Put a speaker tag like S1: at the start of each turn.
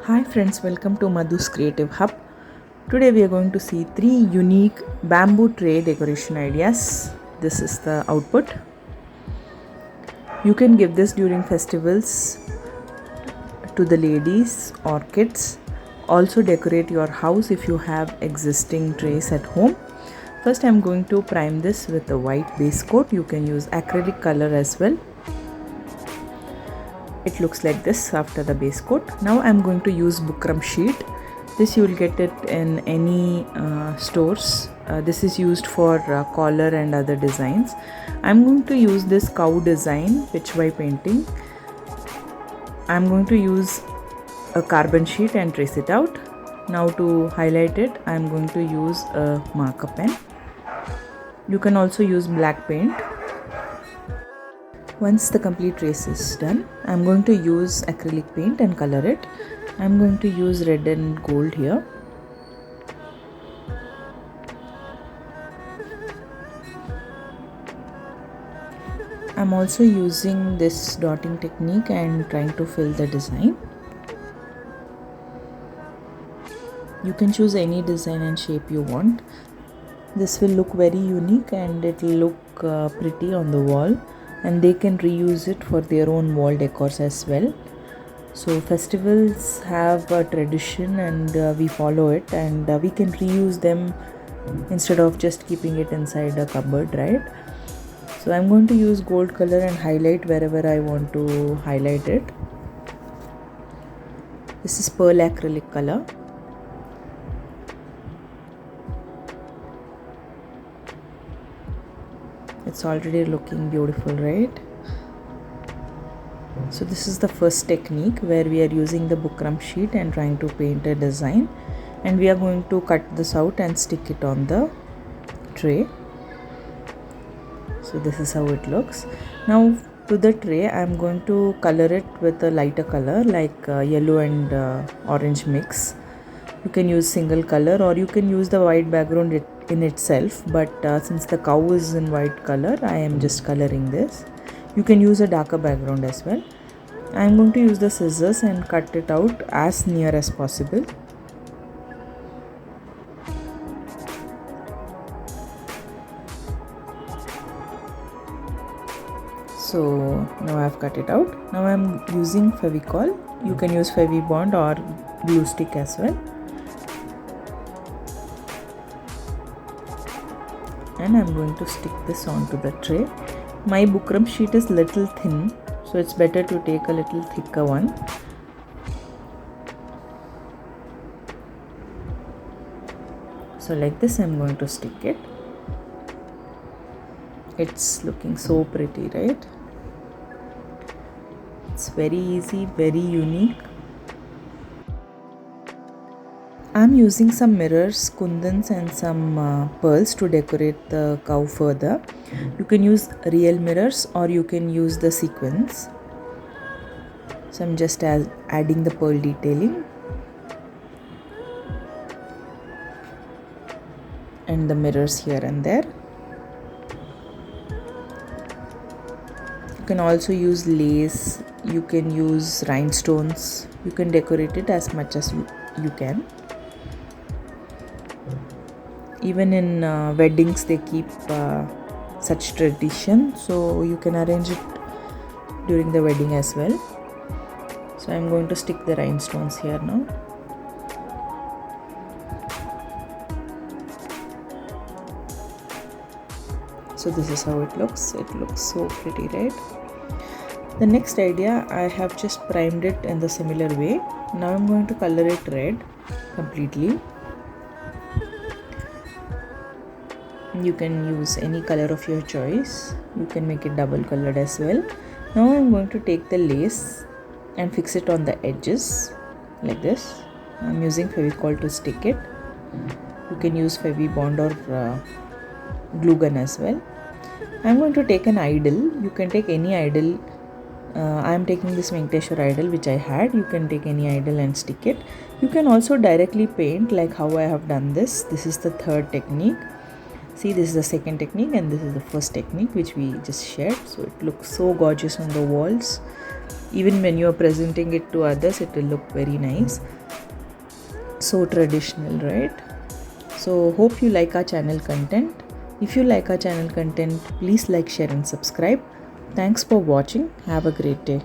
S1: Hi friends, welcome to Madhu's Creative Hub. Today we are going to see 3 unique bamboo tray decoration ideas. This is the output. You can give this during festivals to the ladies or kids. Also decorate your house if you have existing trays at home. First I am going to prime this with a white base coat. You can use acrylic color as well. It looks like this after the base coat. Now I'm going to use Bukram sheet. This you will get it in any stores. This is used for collar and other designs. I'm going to use this cow design pitch by painting. I'm going to use a carbon sheet and trace it out. Now to highlight it, I'm going to use a marker pen. You can also use black paint. Once the complete trace is done, I'm going to use acrylic paint and color it. I'm going to use red and gold here. I'm also using this dotting technique and trying to fill the design. You can choose any design and shape you want. This will look very unique and it will look pretty on the wall. And they can reuse it for their own wall decors as well. So festivals have a tradition and we follow it, and we can reuse them instead of just keeping it inside a cupboard, right? So I'm going to use gold color and highlight wherever I want to highlight it. This is pearl acrylic color. It's already looking beautiful, right? So this is the first technique where we are using the Bukram sheet and trying to paint a design, and we are going to cut this out and stick it on the tray. So this is how it looks. Now to the tray I'm going to color it with a lighter color like yellow and orange mix. You can use single color or you can use the white background in itself, but since the cow is in white color, I am just coloring this. You can use a darker background as well. I am going to use the scissors and cut it out as near as possible. So now I have cut it out. Now I am using Fevicol. You can use Fevibond or glue stick as well. And I'm going to stick this onto the tray. My Bukram sheet is little thin, so it's better to take a little thicker one. So like this I'm going to stick it. It's looking so pretty, right? It's very easy, very unique. I'm using some mirrors, kundans and some pearls to decorate the cow further. You can use real mirrors or you can use the sequins. So I'm just adding the pearl detailing and the mirrors here and there. You can also use lace, you can use rhinestones, you can decorate it as much as you can. Even in weddings they keep such tradition, so you can arrange it during the wedding as well. So I'm going to stick the rhinestones here now. So this is how it looks. It looks so pretty, right? The next idea, I have just primed it in the similar way. Now I'm going to color it red completely. You can use any color of your choice. You can make it double colored as well. Now I'm going to take the lace and fix it on the edges like this. I'm using Fevicol to stick it. You can use Fevibond or glue gun as well. I'm going to take an idol. You can take any idol. I'm taking this Venkateshwar idol which I had. You can take any idol and stick it. You can also directly paint like how I have done this. This is the third technique. See, this is the second technique and this is the first technique which we just shared. So it looks so gorgeous on the walls. even when you are presenting it to others, it will look very nice. So traditional, right? So hope you like our channel content. If you like our channel content, please like, share and subscribe. Thanks for watching. Have a great day.